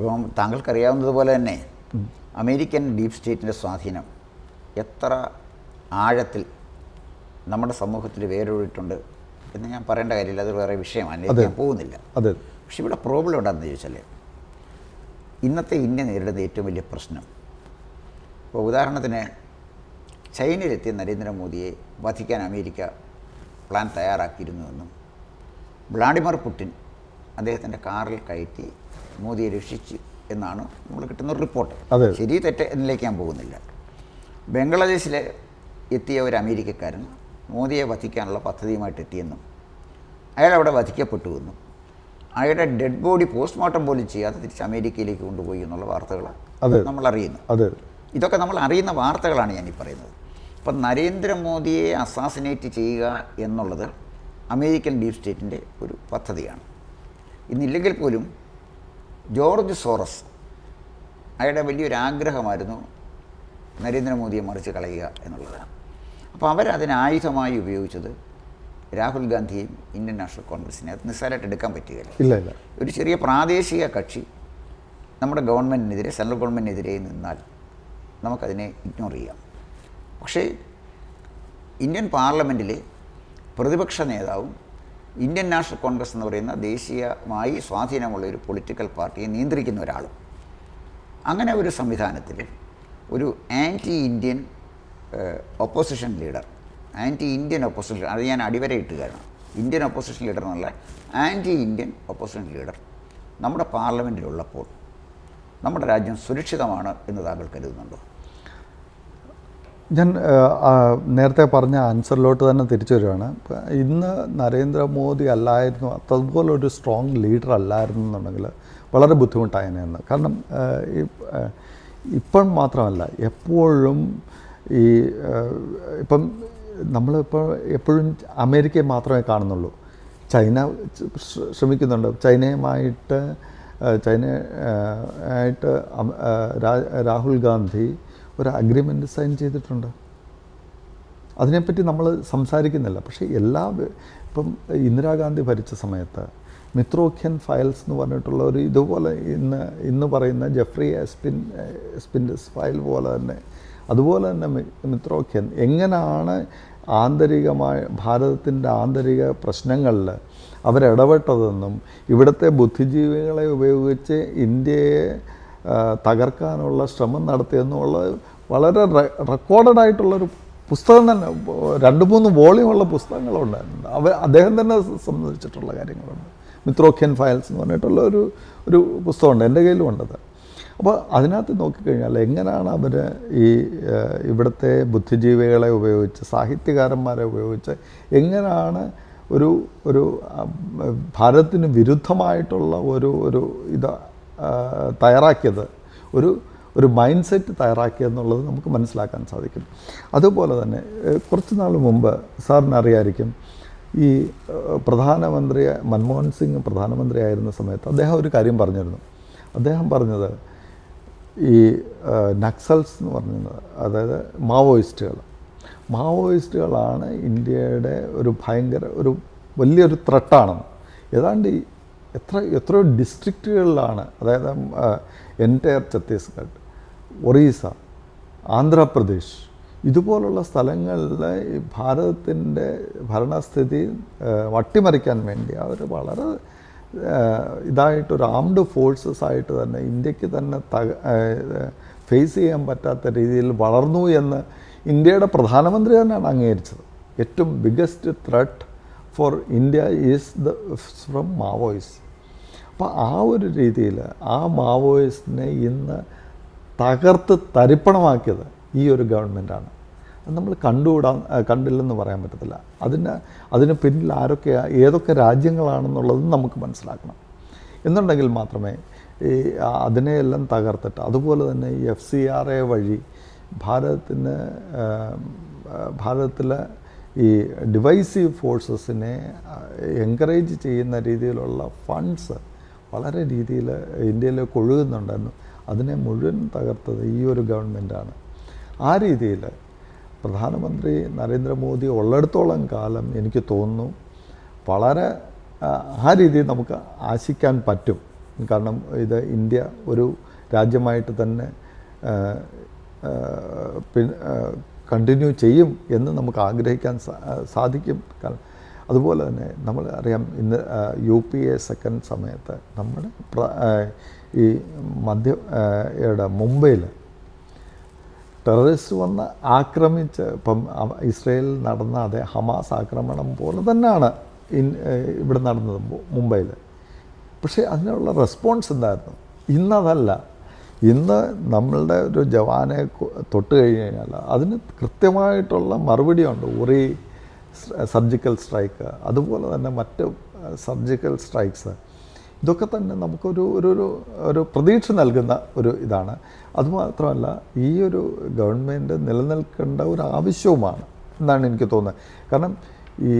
ഇപ്പം താങ്കൾക്കറിയാവുന്നതുപോലെ തന്നെ American deep സ്റ്റേറ്റിൻ്റെ സ്വാധീനം എത്ര ആഴത്തിൽ നമ്മുടെ സമൂഹത്തിൽ വേരൂറിയിട്ടുണ്ട് എന്ന് ഞാൻ പറയേണ്ട കാര്യമില്ല, അത് വേറെ വിഷയമാണ്, ഞാൻ പോകുന്നില്ല. പക്ഷെ ഇവിടെ പ്രോബ്ലം എന്താണെന്ന് ചോദിച്ചാൽ ഇന്നത്തെ ഇന്ത്യ നേരിടുന്ന ഏറ്റവും വലിയ പ്രശ്നം, ഇപ്പോൾ ഉദാഹരണത്തിന് ചൈനയിലെത്തിയ നരേന്ദ്രമോദിയെ വധിക്കാൻ അമേരിക്ക പ്ലാൻ തയ്യാറാക്കിയിരുന്നുവെന്നും വ്ളാഡിമിർ പുടിൻ അദ്ദേഹത്തിൻ്റെ കാറിൽ കയറ്റി മോദിയെ രക്ഷിച്ചു എന്നാണ് നമ്മൾ കിട്ടുന്ന ഒരു റിപ്പോർട്ട്. ശരി തെറ്റ് എന്നിലേക്ക് ഞാൻ പോകുന്നില്ല. ബംഗ്ലാദേശിൽ എത്തിയ ഒരു അമേരിക്കക്കാരൻ മോദിയെ വധിക്കാനുള്ള പദ്ധതിയുമായിട്ട് എത്തിയെന്നും അയാൾ അവിടെ വധിക്കപ്പെട്ടുവെന്നും അയാളുടെ ഡെഡ് ബോഡി പോസ്റ്റ്മോർട്ടം പോലും ചെയ്യാതെ തിരിച്ച് അമേരിക്കയിലേക്ക് കൊണ്ടുപോയി എന്നുള്ള വാർത്തകൾ നമ്മൾ അറിയുന്നു. ഇതൊക്കെ നമ്മൾ അറിയുന്ന വാർത്തകളാണ് ഞാനീ പറയുന്നത്. അപ്പം നരേന്ദ്രമോദിയെ അസാസിനേറ്റ് ചെയ്യുക എന്നുള്ളത് അമേരിക്കൻ ഡീപ് സ്റ്റേറ്റിൻ്റെ ഒരു പദ്ധതിയാണ്. ഇന്നില്ലെങ്കിൽ പോലും ജോർജ് സോറസ് അയാളുടെ വലിയൊരു ആഗ്രഹമായിരുന്നു നരേന്ദ്രമോദിയെ മറിച്ച് കളയുക എന്നുള്ളതാണ്. അപ്പോൾ അവരതിന് ആയുധമായി ഉപയോഗിച്ചത് രാഹുൽ ഗാന്ധിയെയും ഇന്ത്യൻ നാഷണൽ കോൺഗ്രസിനെ അത് നിസ്സാരമായിട്ട് എടുക്കാൻ പറ്റുകയില്ല. ഒരു ചെറിയ പ്രാദേശിക കക്ഷി നമ്മുടെ ഗവൺമെൻറ്റിനെതിരെ, സെൻട്രൽ ഗവൺമെൻറ്റിനെതിരെ നിന്നാൽ നമുക്കതിനെ ഇഗ്നോർ ചെയ്യാം. പക്ഷേ ഇന്ത്യൻ പാർലമെൻറ്റിലെ പ്രതിപക്ഷ നേതാവും ഇന്ത്യൻ നാഷണൽ കോൺഗ്രസ് എന്ന് പറയുന്ന ദേശീയമായി സ്വാധീനമുള്ള ഒരു പൊളിറ്റിക്കൽ പാർട്ടിയെ നിയന്ത്രിക്കുന്ന ഒരാളും, അങ്ങനെ ഒരു സംവിധാനത്തിൽ ഒരു anti Indian opposition leader, anti Indian opposition, അത് ഞാൻ അടിവരയിട്ടുകയാണ്, ഇന്ത്യൻ ഒപ്പോസിഷൻ ലീഡർ എന്നുള്ള ആൻറ്റി ഇന്ത്യൻ ഒപ്പോസിഷൻ ലീഡർ നമ്മുടെ പാർലമെൻറ്റിലുള്ളപ്പോൾ നമ്മുടെ രാജ്യം സുരക്ഷിതമാണ് എന്ന് താങ്കൾ കരുതുന്നുണ്ടോ? ഞാൻ നേരത്തെ പറഞ്ഞ ആൻസറിലോട്ട് തന്നെ തിരിച്ചു വരികയാണ്. ഇന്ന് നരേന്ദ്രമോദി അല്ലായിരുന്നു, അതുപോലൊരു സ്ട്രോങ് ലീഡർ അല്ലായിരുന്നു എന്നുണ്ടെങ്കിൽ വളരെ ബുദ്ധിമുട്ടായതിനെന്ന്. കാരണം ഇപ്പം മാത്രമല്ല, എപ്പോഴും ഈ ഇപ്പം നമ്മളിപ്പോൾ എപ്പോഴും അമേരിക്കയെ മാത്രമേ കാണുന്നുള്ളൂ. ചൈന ശ്രമിക്കുന്നുണ്ട്. ചൈനയായിട്ട് രാഹുൽ ഗാന്ധി ഒരു അഗ്രിമെൻ്റ് സൈൻ ചെയ്തിട്ടുണ്ട്. അതിനെപ്പറ്റി നമ്മൾ സംസാരിക്കുന്നില്ല. പക്ഷേ ഇപ്പം ഇന്ദിരാഗാന്ധി ഭരിച്ച സമയത്ത് മിത്രോഖ്യൻ ഫയൽസ് എന്ന് പറഞ്ഞിട്ടുള്ള ഒരു ഇതുപോലെ ഇന്ന് പറയുന്ന ജെഫ്രി എസ്പിൻഡസ് ഫയൽ പോലെ തന്നെ, അതുപോലെ തന്നെ മിത്രോഖ്യൻ എങ്ങനെയാണ് ആന്തരികമായ ഭാരതത്തിൻ്റെ ആന്തരിക പ്രശ്നങ്ങളിൽ അവരിടപെട്ടതെന്നും ഇവിടുത്തെ ബുദ്ധിജീവികളെ ഉപയോഗിച്ച് ഇന്ത്യയെ തകർക്കാനുള്ള ശ്രമം നടത്തിയെന്നുള്ള വളരെ റെക്കോർഡഡായിട്ടുള്ളൊരു പുസ്തകം തന്നെ, 2-3 വോളിയമുള്ള പുസ്തകങ്ങളുണ്ടായിരുന്നു. അദ്ദേഹം തന്നെ സംബന്ധിച്ചിട്ടുള്ള കാര്യങ്ങളുണ്ട്. മിത്രോഖ്യൻ ഫയൽസ് എന്ന് പറഞ്ഞിട്ടുള്ള ഒരു പുസ്തകമുണ്ട്, എൻ്റെ കയ്യിലും ഉണ്ടത്. അപ്പോൾ അതിനകത്ത് നോക്കിക്കഴിഞ്ഞാൽ എങ്ങനെയാണ് അവർ ഇവിടുത്തെ ബുദ്ധിജീവികളെ ഉപയോഗിച്ച്, സാഹിത്യകാരന്മാരെ ഉപയോഗിച്ച് എങ്ങനെയാണ് ഒരു ഭാരതത്തിന് വിരുദ്ധമായിട്ടുള്ള ഒരു ഇത് തയ്യാറാക്കിയത്, ഒരു മൈൻഡ് സെറ്റ് തയ്യാറാക്കിയെന്നുള്ളത് നമുക്ക് മനസ്സിലാക്കാൻ സാധിക്കും. അതുപോലെ തന്നെ കുറച്ച് നാൾ മുമ്പ് സാറിന് അറിയാമായിരിക്കും, ഈ പ്രധാനമന്ത്രി മൻമോഹൻ സിംഗ് പ്രധാനമന്ത്രി ആയിരുന്ന സമയത്ത് അദ്ദേഹം ഒരു കാര്യം പറഞ്ഞിരുന്നു. അദ്ദേഹം പറഞ്ഞത് ഈ നക്സൽസ് എന്ന് പറഞ്ഞത്, അതായത് മാവോയിസ്റ്റുകളാണ് ഇന്ത്യയുടെ ഒരു വലിയൊരു ത്രെട്ടാണെന്ന്. ഏതാണ്ട് എത്രയോ ഡിസ്ട്രിക്റ്റുകളിലാണ്, അതായത് എൻറ്റയർ ഛത്തീസ്ഗഡ്, ഒറീസ, ആന്ധ്രാപ്രദേശ് ഇതുപോലുള്ള സ്ഥലങ്ങളിൽ ഭാരതത്തിൻ്റെ ഭരണസ്ഥിതി വട്ടിമറിക്കാൻ വേണ്ടി അവർ വളരെ ഇതായിട്ടൊരു ആംഡ് ഫോഴ്സസ് ആയിട്ട് തന്നെ ഇന്ത്യക്ക് തന്നെ ഫേസ് ചെയ്യാൻ പറ്റാത്ത രീതിയിൽ വളർന്നു എന്ന് ഇന്ത്യയുടെ പ്രധാനമന്ത്രി തന്നെയാണ് അംഗീകരിച്ചത്. ഏറ്റവും biggest threat for India is from Maoist. അപ്പോൾ ആ ഒരു രീതിയിൽ ആ മാവോയിസ്റ്റിനെ ഇന്ന് തകർത്ത് തരിപ്പണമാക്കിയത് ഈ ഒരു ഗവൺമെൻറ്റാണ്. അത് നമ്മൾ കണ്ടില്ലെന്ന് പറയാൻ പറ്റത്തില്ല. അതിന് പിന്നിൽ ഏതൊക്കെ രാജ്യങ്ങളാണെന്നുള്ളതും നമുക്ക് മനസ്സിലാക്കണം. എന്നുണ്ടെങ്കിൽ മാത്രമേ അതിനെയെല്ലാം തകർത്തിട്ട്, അതുപോലെ തന്നെ ഈ FCRA വഴി ഭാരതത്തിലെ ഈ ഡിവൈസീവ് ഫോഴ്സസിനെ എൻകറേജ് ചെയ്യുന്ന രീതിയിലുള്ള ഫണ്ട്സ് വളരെ രീതിയിൽ ഇന്ത്യയിലേക്ക് ഒഴുകുന്നുണ്ടായിരുന്നു. അതിനെ മുഴുവൻ തകർത്തത് ഈ ഒരു ഗവൺമെൻറ്റാണ്. ആ രീതിയിൽ പ്രധാനമന്ത്രി നരേന്ദ്രമോദി ഉള്ളിടത്തോളം കാലം എനിക്ക് തോന്നുന്നു വളരെ ആ രീതിയിൽ നമുക്ക് ആശിക്കാൻ പറ്റും. കാരണം ഇത് ഇന്ത്യ ഒരു രാജ്യമായിട്ട് തന്നെ കണ്ടിന്യൂ ചെയ്യും എന്ന് നമുക്ക് ആഗ്രഹിക്കാൻ സാധിക്കും. കാരണം അതുപോലെ തന്നെ നമ്മൾ അറിയാം, ഇന്ന് UPA സെക്കൻഡ് സമയത്ത് നമ്മുടെ ഈ മുംബൈയിൽ ടെററിസ്റ്റ് വന്ന് ആക്രമിച്ച് ഇപ്പം ഇസ്രയേലിൽ നടന്ന അതേ ഹമാസ് ആക്രമണം പോലെ തന്നെയാണ് ഇവിടെ നടന്നത് മുംബൈയിൽ. പക്ഷേ അതിനുള്ള റെസ്പോൺസ് എന്തായിരുന്നു? ഇന്നതല്ല. ഇന്ന് നമ്മളുടെ ഒരു ജവാനെ തൊട്ട് കഴിഞ്ഞ് കഴിഞ്ഞാൽ അതിന് കൃത്യമായിട്ടുള്ള മറുപടിയുണ്ട്. ഉറി സർജിക്കൽ സ്ട്രൈക്ക്, അതുപോലെ തന്നെ മറ്റ് സർജിക്കൽ സ്ട്രൈക്സ്, ഇതൊക്കെ തന്നെ നമുക്കൊരു ഒരു പ്രതീക്ഷ നൽകുന്ന ഒരു ഇതാണ്. അതുമാത്രമല്ല, ഈ ഒരു ഗവൺമെൻറ് നിലനിൽക്കേണ്ട ഒരു ആവശ്യവുമാണ് എന്നാണ് എനിക്ക് തോന്നുന്നത്. കാരണം ഈ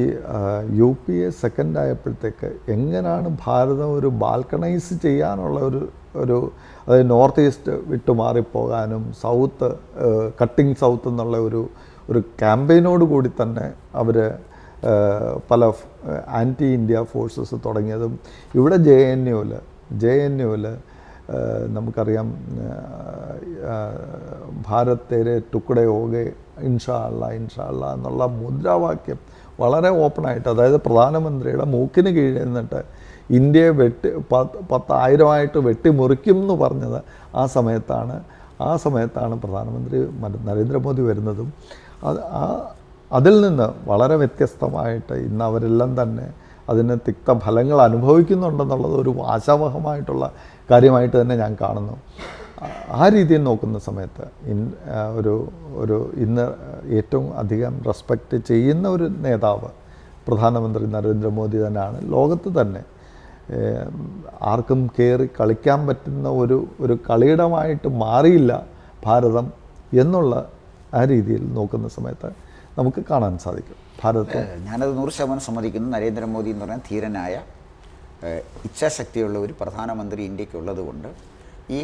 UPA സെക്കൻഡ് ആയപ്പോഴത്തേക്ക് എങ്ങനെയാണ് ഭാരതം ഒരു ബാൽക്കണൈസ് ചെയ്യാനുള്ള ഒരു അതായത് നോർത്ത് ഈസ്റ്റ് വിട്ടുമാറിപ്പോകാനും സൗത്ത് കട്ടിങ് സൗത്ത് എന്നുള്ള ഒരു ക്യാമ്പയിനോട് കൂടി തന്നെ അവർ പല ആൻറ്റി ഇന്ത്യ ഫോഴ്സസ് തുടങ്ങിയതും ഇവിടെ JNUവിൽ നമുക്കറിയാം ഭാരത് തേരെ ടുക്കടെ ഹോഗെ ഇൻഷാ അല്ലാ എന്നുള്ള മുദ്രാവാക്യം വളരെ ഓപ്പണായിട്ട്, അതായത് പ്രധാനമന്ത്രിയുടെ മൂക്കിന് കീഴിൽ നിന്നിട്ട് ഇന്ത്യയെ 10,000 വെട്ടിമുറിക്കും എന്ന് പറഞ്ഞത് ആ സമയത്താണ് പ്രധാനമന്ത്രി നരേന്ദ്രമോദി വരുന്നതും. അതിൽ നിന്ന് വളരെ വ്യത്യസ്തമായിട്ട് ഇന്ന് അവരെല്ലാം തന്നെ അതിന് തിക്തഫലങ്ങൾ അനുഭവിക്കുന്നുണ്ടെന്നുള്ളത് ഒരു ആശാവഹമായിട്ടുള്ള കാര്യമായിട്ട് തന്നെ ഞാൻ കാണുന്നു. ആ രീതിയിൽ നോക്കുന്ന സമയത്ത് ഇന്ന് ഏറ്റവും അധികം റെസ്പെക്റ്റ് ചെയ്യുന്ന ഒരു നേതാവ് പ്രധാനമന്ത്രി നരേന്ദ്രമോദി തന്നെയാണ്. ലോകത്ത് തന്നെ ആർക്കും കയറി കളിക്കാൻ പറ്റുന്ന ഒരു കളിയിടമായിട്ട് മാറിയില്ല ഭാരതം എന്നുള്ള ആ രീതിയിൽ നോക്കുന്ന സമയത്ത് നമുക്ക് കാണാൻ സാധിക്കും ഭാരതത്തെ. ഞാനത് 100% സമ്മതിക്കുന്നു. നരേന്ദ്രമോദി എന്ന് പറഞ്ഞാൽ ധീരനായ ഇച്ഛാശക്തിയുള്ള ഒരു പ്രധാനമന്ത്രി ഇന്ത്യക്കുള്ളത് കൊണ്ട് ഈ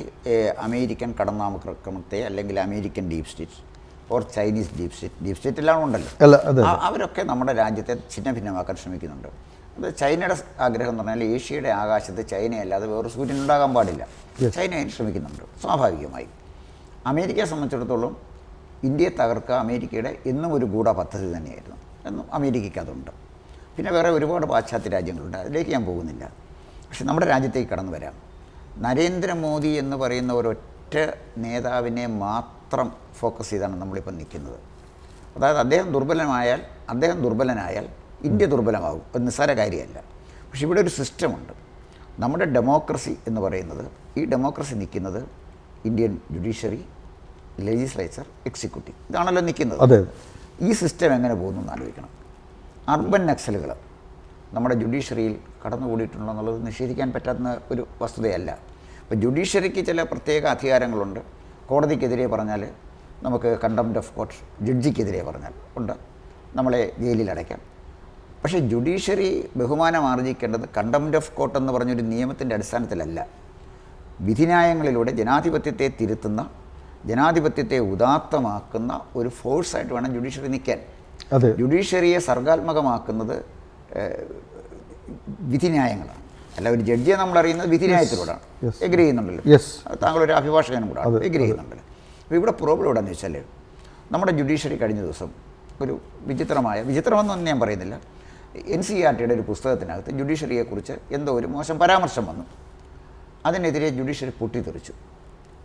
അമേരിക്കൻ കടന്നാക്രമണത്തെ അല്ലെങ്കിൽ American deep state or Chinese deep state എല്ലാം ഉണ്ടല്ലോ, അവരൊക്കെ നമ്മുടെ രാജ്യത്തെ ഛിന്ന ഭിന്നമാക്കാൻ ശ്രമിക്കുന്നുണ്ട്. അത് ചൈനയുടെ ആഗ്രഹം എന്ന് പറഞ്ഞാൽ ഏഷ്യയുടെ ആകാശത്ത് ചൈനയല്ലാതെ വേറെ സൂര്യൻ ഉണ്ടാകാൻ പാടില്ല. ചൈന അതിന് ശ്രമിക്കുന്നുണ്ട് സ്വാഭാവികമായി. അമേരിക്കയെ സംബന്ധിച്ചിടത്തോളം ഇന്ത്യയെ തകർക്കുക അമേരിക്കയുടെ എന്നും ഒരു ഗൂഢ പദ്ധതി തന്നെയായിരുന്നു. എന്നും അമേരിക്കയ്ക്ക് അതുണ്ട്. പിന്നെ വേറെ ഒരുപാട് പാശ്ചാത്യ രാജ്യങ്ങളുണ്ട്, അതിലേക്ക് ഞാൻ പോകുന്നില്ല. പക്ഷെ നമ്മുടെ രാജ്യത്തേക്ക് കടന്നു വരാം. നരേന്ദ്രമോദി എന്ന് പറയുന്ന ഒരൊറ്റ നേതാവിനെ മാത്രം ഫോക്കസ് ചെയ്താണ് നമ്മളിപ്പോൾ നിൽക്കുന്നത്. അതായത് അദ്ദേഹം ദുർബലനായാൽ ഇന്ത്യ ദുർബലമാകും. അത് നിസ്സാര കാര്യമല്ല. പക്ഷെ ഇവിടെ ഒരു സിസ്റ്റമുണ്ട്. നമ്മുടെ ഡെമോക്രസി എന്ന് പറയുന്നത്, ഈ ഡെമോക്രസി നിൽക്കുന്നത് ഇന്ത്യൻ ജുഡീഷ്യറി, ലെജിസ്ലേച്ചർ, എക്സിക്യൂട്ടീവ്, ഇതാണല്ലോ നിൽക്കുന്നത്. അതെ. ഈ സിസ്റ്റം എങ്ങനെ പോകുന്നു എന്ന് ആലോചിക്കണം. അർബൻ നക്സലുകൾ നമ്മുടെ ജുഡീഷ്യറിയിൽ കടന്നുകൂടിയിട്ടുണ്ടെന്നുള്ളത് നിഷേധിക്കാൻ പറ്റാവുന്ന ഒരു വസ്തുതയല്ല. ഇപ്പോൾ ജുഡീഷ്യറിക്ക് ചില പ്രത്യേക അധികാരങ്ങളുണ്ട്. കോടതിക്കെതിരെ പറഞ്ഞാൽ നമുക്ക് കണ്ടംപ്റ്റ് ഓഫ് കോർട്ട്, ജഡ്ജിക്കെതിരെ പറഞ്ഞാൽ ഉണ്ട്, നമ്മളെ ജയിലിൽ അടയ്ക്കാം. പക്ഷേ ജുഡീഷ്യറി ബഹുമാനം ആർജിക്കേണ്ടത് കണ്ടംപ്റ്റ് ഓഫ് കോർട്ട് എന്ന് പറഞ്ഞൊരു നിയമത്തിൻ്റെ അടിസ്ഥാനത്തിലല്ല. വിധിന്യായങ്ങളിലൂടെ ജനാധിപത്യത്തെ തിരുത്തുന്ന, ജനാധിപത്യത്തെ ഉദാത്തമാക്കുന്ന ഒരു ഫോഴ്സായിട്ട് വേണം ജുഡീഷ്യറി നിൽക്കാൻ. ജുഡീഷ്യറിയെ സർഗാത്മകമാക്കുന്നത് വിധിന്യായങ്ങളാണ്. അല്ല, ഒരു ജഡ്ജിയെ നമ്മൾ അറിയുന്നത് വിധിന്യായത്തിലൂടെയാണ്. എഗ്രി ചെയ്യുന്നുണ്ടല്ലോ, താങ്കളൊരു അഭിഭാഷകനും കൂടെ എഗ്രി ചെയ്യുന്നുണ്ടല്ലോ. അപ്പോൾ ഇവിടെ പ്രോബ്ലം എവിടെയെന്ന് വെച്ചാൽ, നമ്മുടെ ജുഡീഷ്യറി കഴിഞ്ഞ ദിവസം ഒരു വിചിത്രമെന്നൊന്നും ഞാൻ പറയുന്നില്ല, NCERTയുടെ ഒരു പുസ്തകത്തിനകത്ത് ജുഡീഷ്യറിയെക്കുറിച്ച് എന്തോ ഒരു മോശം പരാമർശം വന്നു. അതിനെതിരെ ജുഡീഷ്യറി പൊട്ടിത്തെറിച്ചു.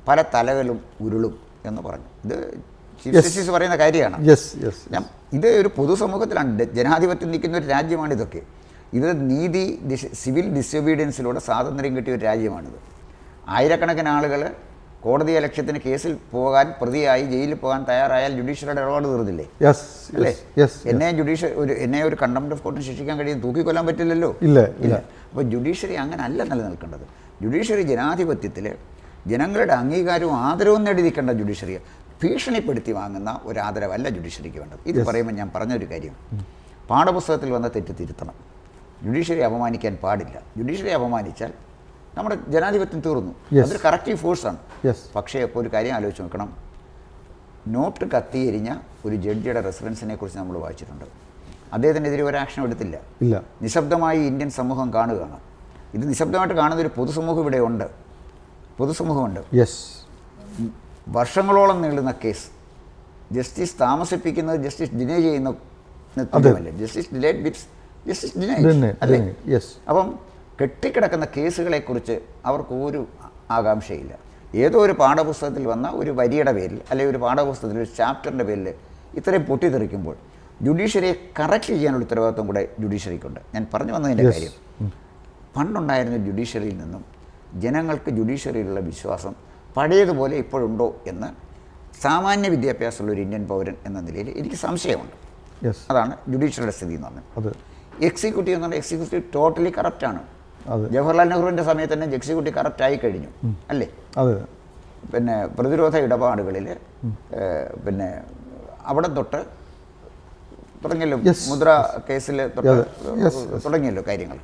പല തലകളും ഉരുളും എന്ന് പറഞ്ഞു. ഇത് ചീഫ് ജസ്റ്റിസ് പറയുന്ന കാര്യമാണ്. ഇത് ഒരു പൊതുസമൂഹത്തിലാണ്, ജനാധിപത്യം നിൽക്കുന്ന ഒരു രാജ്യമാണിതൊക്കെ. ഇത് സിവിൽ ഡിസൊബീഡിയൻസിലൂടെ സ്വാതന്ത്ര്യം കിട്ടിയ ഒരു രാജ്യമാണിത്. ആയിരക്കണക്കിന് ആളുകൾ കോടതി ലക്ഷ്യത്തിന് കേസിൽ പോകാൻ, പ്രതിയായി ജയിലിൽ പോകാൻ തയ്യാറായാൽ ജുഡീഷ്യറിയുടെ ഇടപാട് തീർന്നില്ലേ? അല്ലേ? എന്നെ ഒരു കണ്ടംപ്റ്റ് ഓഫ് കോർട്ടിന് ശിക്ഷിക്കാൻ കഴിയും, തൂക്കിക്കൊല്ലാൻ പറ്റില്ലല്ലോ. ഇല്ല. അപ്പോൾ ജുഡീഷ്യറി അങ്ങനെ അല്ല നിലനിൽക്കേണ്ടത്. ജുഡീഷ്യറി ജനാധിപത്യത്തിൽ ജനങ്ങളുടെ അംഗീകാരവും ആദരവും നേടി നിൽക്കേണ്ട ജുഡീഷ്യറിയെ ഭീഷണിപ്പെടുത്തി വാങ്ങുന്ന ഒരു ആദരവല്ല ജുഡീഷ്യറിക്ക് വേണ്ടത്. ഇത് പറയുമ്പോൾ ഞാൻ പറഞ്ഞൊരു കാര്യം, പാഠപുസ്തകത്തിൽ വന്ന തെറ്റ് തിരുത്തണം. ജുഡീഷ്യറി അപമാനിക്കാൻ പാടില്ല. ജുഡീഷ്യറി അപമാനിച്ചാൽ നമ്മുടെ ജനാധിപത്യം തീർന്നു. അതൊരു കറക്റ്റീവ് ഫോഴ്സാണ്. പക്ഷേ അപ്പോൾ ഒരു കാര്യം ആലോചിച്ച് നോക്കണം. നോട്ട് കത്തിയെരിഞ്ഞ ഒരു ജഡ്ജിയുടെ റെസിഡൻസിനെ കുറിച്ച് നമ്മൾ വായിച്ചിട്ടുണ്ട്. അദ്ദേഹത്തിനെതിരെ ഒരു ആക്ഷനും എടുത്തില്ല. നിശബ്ദമായി ഇന്ത്യൻ സമൂഹം കാണുകയാണ്. ഇത് നിശബ്ദമായിട്ട് കാണുന്നൊരു പൊതുസമൂഹം ഇവിടെ ഉണ്ട്, പൊതുസമൂഹമുണ്ട്. യെസ്. വർഷങ്ങളോളം നീളുന്ന കേസ് ജസ്റ്റിസ് താമസിപ്പിക്കുന്നത് ജസ്റ്റിസ് ഡിനൈ ചെയ്യുന്ന തുല്യമല്ലേ? Justice delayed bits justice deny അല്ലേ? യെസ്. അപ്പം കെട്ടിക്കിടക്കുന്ന കേസുകളെക്കുറിച്ച് അവർക്ക് ഒരു ആകാംക്ഷയില്ല. ഏതോ ഒരു പാഠപുസ്തകത്തിൽ വന്ന ഒരു വരിയുടെ പേരിൽ അല്ലെങ്കിൽ ഒരു പാഠപുസ്തകത്തിൽ ഒരു ചാപ്റ്ററിൻ്റെ പേരിൽ ഇത്രയും പൊട്ടിത്തെറിക്കുമ്പോൾ ജുഡീഷ്യറിയെ കറക്റ്റ് ചെയ്യാനുള്ള ഉത്തരവാദിത്വം കൂടെ ജുഡീഷ്യറിക്കുണ്ട്. ഞാൻ പറഞ്ഞു വന്നതിൻ്റെ കാര്യം, പണ്ടുണ്ടായിരുന്ന ജുഡീഷ്യറിയിൽ നിന്നും ജനങ്ങൾക്ക് ജുഡീഷ്യറിയിലുള്ള വിശ്വാസം പഴയതുപോലെ ഇപ്പോഴുണ്ടോ എന്ന് സാമാന്യ വിദ്യാഭ്യാസമുള്ള ഒരു ഇന്ത്യൻ പൗരൻ എന്ന നിലയിൽ എനിക്ക് സംശയമുണ്ട്. അതാണ് ജുഡീഷ്യറിയുടെ സ്ഥിതി എന്ന് പറഞ്ഞത്. എക്സിക്യൂട്ടീവ് എന്ന് പറഞ്ഞാൽ എക്സിക്യൂട്ടീവ് ടോട്ടലി കറപ്റ്റാണ്. ജവഹർലാൽ നെഹ്റുവിൻ്റെ സമയത്ത് തന്നെ എക്സിക്യൂട്ടീവ് കറപ്റ്റ് ആയി കഴിഞ്ഞു അല്ലേ? പിന്നെ പ്രതിരോധ ഇടപാടുകളിൽ പിന്നെ അവിടെ തൊട്ട് തുടങ്ങിയല്ലോ, മുദ്ര കേസിൽ തൊട്ട് തുടങ്ങിയല്ലോ കാര്യങ്ങൾ.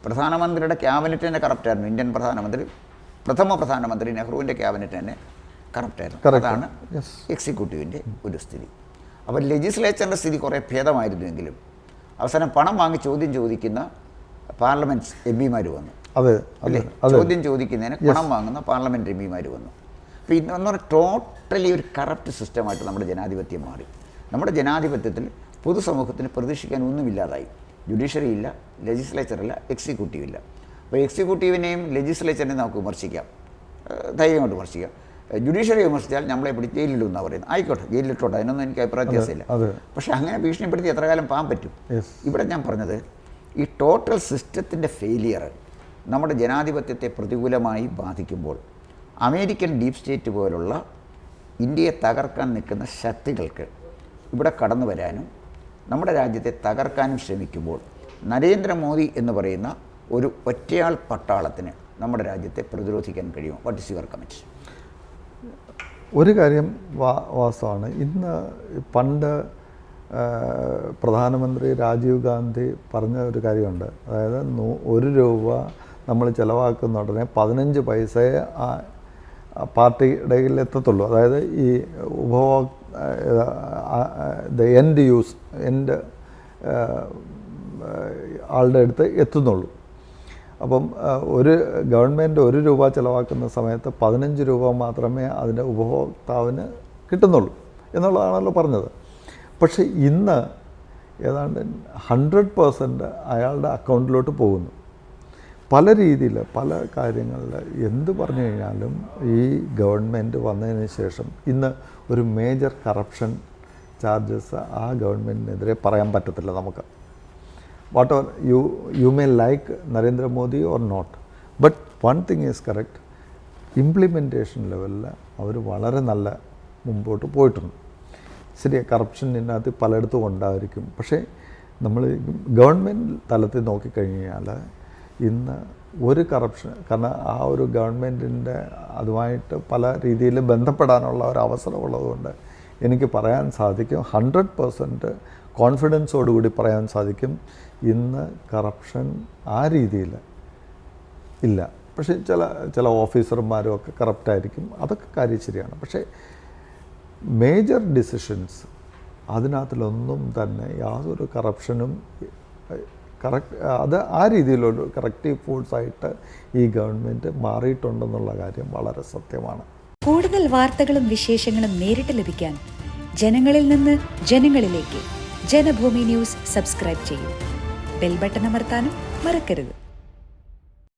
പ്രധാനമന്ത്രിയുടെ ക്യാബിനറ്റ് തന്നെ കറപ്റ്റായിരുന്നു. ഇന്ത്യൻ പ്രധാനമന്ത്രി, പ്രഥമ പ്രധാനമന്ത്രി നെഹ്റുവിൻ്റെ ക്യാബിനറ്റ് തന്നെ കറപ്റ്റായിരുന്നു. അതാണ് എക്സിക്യൂട്ടീവിൻ്റെ ഒരു സ്ഥിതി. അപ്പോൾ ലെജിസ്ലേച്ചറിൻ്റെ സ്ഥിതി കുറേ ഭേദമായിരുന്നുവെങ്കിലും അവസാനം പണം വാങ്ങി ചോദ്യം ചോദിക്കുന്ന പാർലമെൻറ്റ് എം പിമാർ വന്നു. അല്ലേ? ചോദ്യം ചോദിക്കുന്നതിന് പണം വാങ്ങുന്ന പാർലമെൻറ്റ് എം പിമാർ വന്നു. അപ്പോൾ ഇതെന്ന് പറഞ്ഞാൽ ടോട്ടലി ഒരു കറപ്റ്റ് സിസ്റ്റമായിട്ട് നമ്മുടെ ജനാധിപത്യം മാറി. നമ്മുടെ ജനാധിപത്യത്തിൽ പൊതുസമൂഹത്തിന് പ്രതീക്ഷിക്കാൻ ഒന്നുമില്ലാതായി. ജുഡീഷ്യറി ഇല്ല, ലെജിസ്ലേച്ചറില്ല, എക്സിക്യൂട്ടീവ് ഇല്ല. അപ്പോൾ എക്സിക്യൂട്ടീവിനെയും ലെജിസ്ലേച്ചറിനെയും നമുക്ക് വിമർശിക്കാം, ധൈര്യമായിട്ട് വിമർശിക്കാം. ജുഡീഷ്യറി വിമർശിച്ചാൽ നമ്മളെ പിടിച്ച് ജയിലിടുമെന്നാണ് പറയുന്നത്. ആയിക്കോട്ടെ, ജയിലിലിട്ടോട്ടെ, അതിനൊന്നും എനിക്ക് അഭിപ്രായ വ്യത്യാസമില്ല. പക്ഷേ അങ്ങനെ ഭീഷണിപ്പെടുത്തി എത്ര കാലം പോകാൻ പറ്റും? ഇവിടെ ഞാൻ പറഞ്ഞത് ഈ ടോട്ടൽ സിസ്റ്റത്തിൻ്റെ ഫെയിലിയർ നമ്മുടെ ജനാധിപത്യത്തെ പ്രതികൂലമായി ബാധിക്കുമ്പോൾ അമേരിക്കൻ ഡീപ് സ്റ്റേറ്റ് പോലുള്ള ഇന്ത്യയെ തകർക്കാൻ നിൽക്കുന്ന ശക്തികൾക്ക് ഇവിടെ കടന്നു വരാനും നമ്മുടെ രാജ്യത്തെ തകർക്കാനും ശ്രമിക്കുമ്പോൾ നരേന്ദ്രമോദി എന്ന് പറയുന്ന ഒരു ഒറ്റയാൾ പട്ടാളത്തിന് നമ്മുടെ രാജ്യത്തെ പ്രതിരോധിക്കാൻ കഴിയും. What is your comment? ഒരു കാര്യം വാസ്തവമാണ്. ഇന്ന് പണ്ട് പ്രധാനമന്ത്രി രാജീവ് ഗാന്ധി പറഞ്ഞ ഒരു കാര്യമുണ്ട്. അതായത് 1 രൂപ നമ്മൾ ചിലവാക്കുന്ന ഉടനെ 15 പൈസയെ പാർട്ടിയുടെ കയ്യിൽ എത്തത്തുള്ളൂ. അതായത് ഈ എൻഡ് ആളുടെ അടുത്ത് എത്തുന്നുള്ളൂ. അപ്പം ഒരു ഗവൺമെൻറ് 1 രൂപ ചിലവാക്കുന്ന സമയത്ത് 15 രൂപ മാത്രമേ അതിൻ്റെ ഉപഭോക്താവിന് കിട്ടുന്നുള്ളൂ എന്നുള്ളതാണല്ലോ പറഞ്ഞത്. പക്ഷേ ഇന്ന് ഏതാണ്ട് 100% അയാളുടെ അക്കൗണ്ടിലോട്ട് പോകുന്നു. പല രീതിയിൽ പല കാര്യങ്ങളിൽ എന്ത് പറഞ്ഞു കഴിഞ്ഞാലും ഈ ഗവൺമെൻറ് വന്നതിന് ശേഷം ഇന്ന് ഒരു മേജർ കറപ്ഷൻ ചാർജസ് ആ ഗവൺമെൻറ്റിനെതിരെ പറയാൻ പറ്റത്തില്ല നമുക്ക്. What ever you may like Narendra Modi or not, but one thing is correct, implementation ലെവലിൽ അവർ വളരെ നല്ല മുമ്പോട്ട് പോയിട്ടുണ്ട്. ശരി, കറപ്ഷൻ ഇതിനകത്ത് പലയിടത്തും ഉണ്ടായിരിക്കും. പക്ഷേ നമ്മൾ ഗവൺമെൻറ് തലത്തിൽ നോക്കിക്കഴിഞ്ഞാൽ ഇന്ന് ഒരു കറപ്ഷൻ, കാരണം ആ ഒരു ഗവൺമെൻറ്റിൻ്റെ അതുമായിട്ട് പല രീതിയിൽ ബന്ധപ്പെടാനുള്ള ഒരു അവസരം ഉള്ളതുകൊണ്ട് എനിക്ക് പറയാൻ സാധിക്കും, 100% കോൺഫിഡൻസോടുകൂടി പറയാൻ സാധിക്കും, ഇന്ന് കറപ്ഷൻ ആ രീതിയിൽ ഇല്ല. പക്ഷേ ചില ഓഫീസർമാരും ഒക്കെ കറപ്റ്റായിരിക്കും, അതൊക്കെ കാര്യം ശരിയാണ്. പക്ഷേ മേജർ ഡിസിഷൻസ് അതിനകത്തിലൊന്നും തന്നെ യാതൊരു കറപ്ഷനും അത് ആ രീതിയിലൊരു കറക്റ്റീവ് ഫോഴ്സായിട്ട് ഈ ഗവൺമെൻറ് മാറിയിട്ടുണ്ടെന്നുള്ള കാര്യം വളരെ സത്യമാണ്. കൂടുതൽ വാർത്തകളും വിശേഷങ്ങളും നേരിട്ട് ലഭിക്കാൻ ജനങ്ങളിൽ നിന്ന് ജനങ്ങളിലേക്ക് ജനഭൂമി ന്യൂസ് സബ്സ്ക്രൈബ് ചെയ്യൂ. ബെൽ ബട്ടൺ അമർത്താനും മറക്കരുത്.